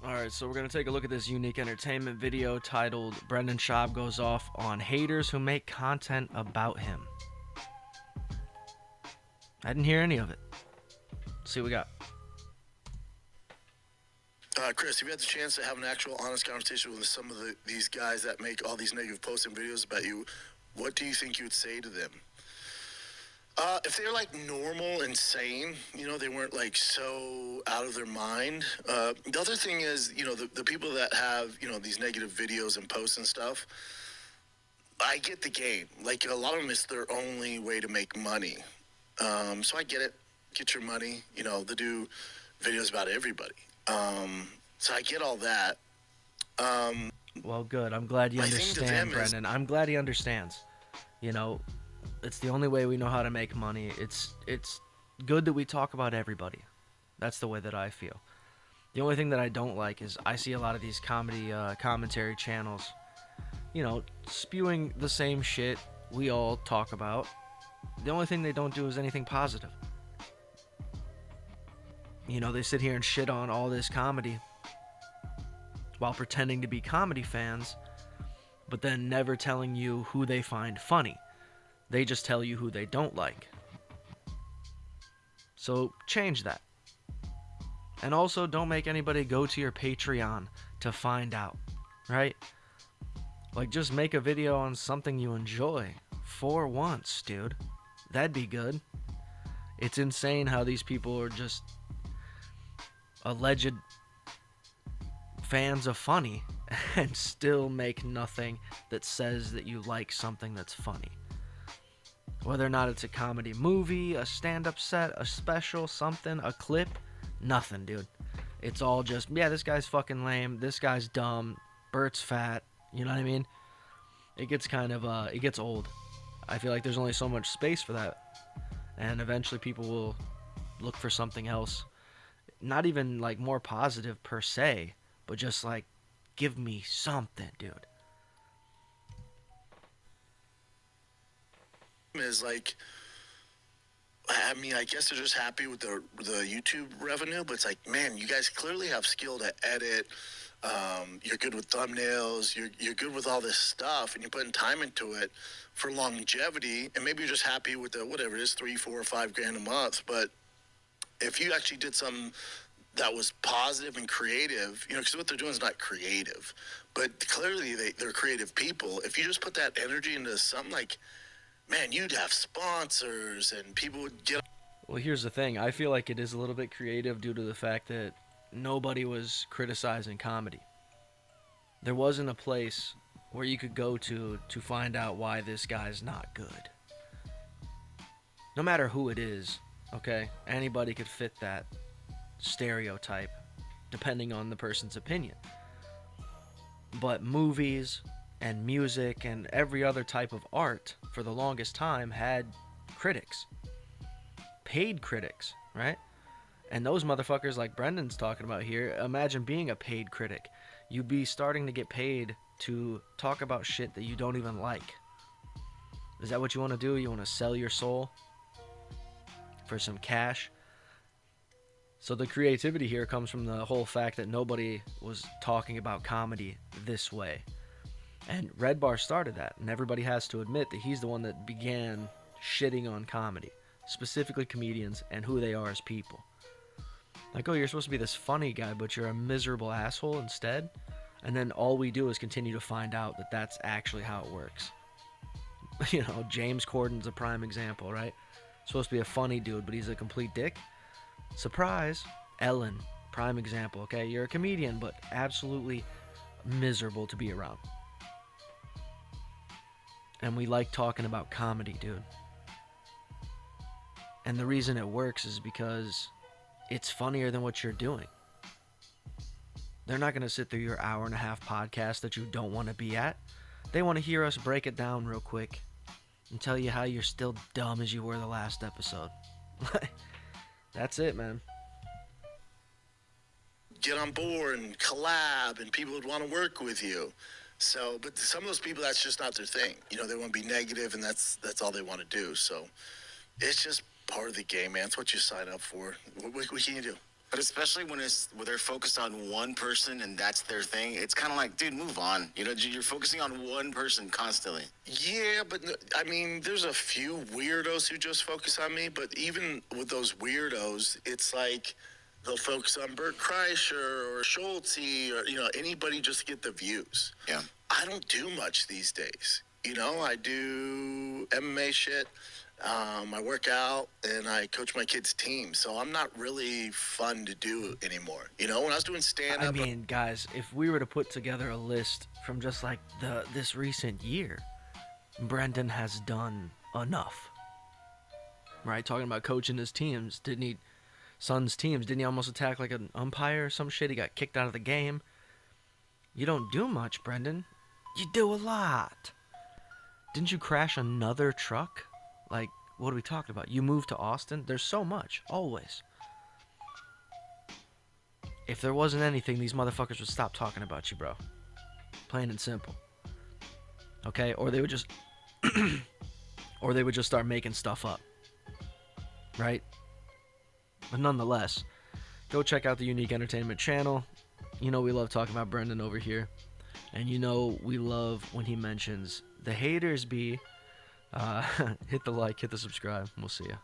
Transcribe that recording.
Alright, so we're going to take a look at this unique entertainment video titled Brendan Schaub Goes Off on Haters Who Make Content About Him. I didn't hear any of it. Let's see what we got. Chris, if you had the chance to have an actual honest conversation with some of these guys that make all these negative posts and videos about you, what do you think you would say to them? If they're like normal and sane, they weren't like so out of their mind. The other thing is, the people that have, these negative videos and posts and stuff, I get the game. Like, a lot of them, it's their only way to make money. So I get it. Get your money. They do videos about everybody. So I get all that. Well, good. I'm glad you understand, Brendan. I'm glad he understands. It's the only way we know how to make money. It's good that we talk about everybody. That's the way that I feel. The only thing that I don't like is I see a lot of these comedy commentary channels, spewing the same shit we all talk about. The only thing they don't do is anything positive. They sit here and shit on all this comedy while pretending to be comedy fans, but then never telling you who they find funny. They just tell you who they don't like. So change that. And also, don't make anybody go to your Patreon to find out, right? Like, just make a video on something you enjoy for once, dude. That'd be good. It's insane how these people are just alleged fans of funny and still make nothing that says that you like something that's funny. Whether or not it's a comedy movie, a stand-up set, a special, something, a clip, nothing, dude. It's all just, yeah, this guy's fucking lame, this guy's dumb, Bert's fat, you know what I mean? It gets kind of, it gets old. I feel like there's only so much space for that. And eventually people will look for something else. Not even, like, more positive per se, but just, like, give me something, dude. Is like, I mean, I guess they're just happy with the YouTube revenue, but it's like, man, you guys clearly have skill to edit. You're good with thumbnails. You're good with all this stuff, and you're putting time into it for longevity. And maybe you're just happy with the whatever it is, 3, 4, or 5 grand a month. But if you actually did something that was positive and creative, because what they're doing is not creative, but clearly they're creative people. If you just put that energy into something like, man, you'd have sponsors and people would get. Well, here's the thing. I feel like it is a little bit creative due to the fact that nobody was criticizing comedy. There wasn't a place where you could go to find out why this guy's not good. No matter who it is, okay? Anybody could fit that stereotype depending on the person's opinion. But movies and music and every other type of art for the longest time had critics, paid critics, right? And those motherfuckers like Brendan's talking about here, imagine being a paid critic. You'd be starting to get paid to talk about shit that you don't even like. Is that what you want to do? You want to sell your soul for some cash? So the creativity here comes from the whole fact that nobody was talking about comedy this way. And Red Bar started that, and everybody has to admit that he's the one that began shitting on comedy, specifically comedians and who they are as people. Like, oh, you're supposed to be this funny guy, but you're a miserable asshole instead? And then all we do is continue to find out that that's actually how it works. James Corden's a prime example, right? Supposed to be a funny dude, but he's a complete dick. Surprise! Ellen, prime example, okay? You're a comedian, but absolutely miserable to be around. And we like talking about comedy, dude. And the reason it works is because it's funnier than what you're doing. They're not going to sit through your hour-and-a-half podcast that you don't want to be at. They want to hear us break it down real quick and tell you how you're still dumb as you were the last episode. That's it, man. Get on board and collab, and people would want to work with you. So, but some of those people, that's just not their thing. They want to be negative, and that's all they want to do. So, it's just part of the game, man. It's what you sign up for. What can you do? But especially when they're focused on one person and that's their thing, it's kind of like, dude, move on. You know, you're focusing on one person constantly. Yeah, but I mean, there's a few weirdos who just focus on me, but even with those weirdos, it's like they'll focus on Bert Kreischer or Schulte or, anybody just to get the views. Yeah. I don't do much these days. I do MMA shit. I work out and I coach my kids' team, so I'm not really fun to do anymore. When I was doing stand I up, mean, guys, if we were to put together a list from just like this recent year, Brendan has done enough. Right? Talking about coaching his teams, Suns teams, didn't he almost attack like an umpire or some shit? He got kicked out of the game. You don't do much, Brendan. You do a lot. Didn't you crash another truck? Like, what are we talking about? You moved to Austin? There's so much, always. If there wasn't anything, these motherfuckers would stop talking about you, bro. Plain and simple. Okay? Or they would just start making stuff up. Right? But nonetheless, go check out the Unique Entertainment channel. We love talking about Brendan over here. And we love when he mentions the haters be. Hit the like, hit the subscribe. We'll see ya.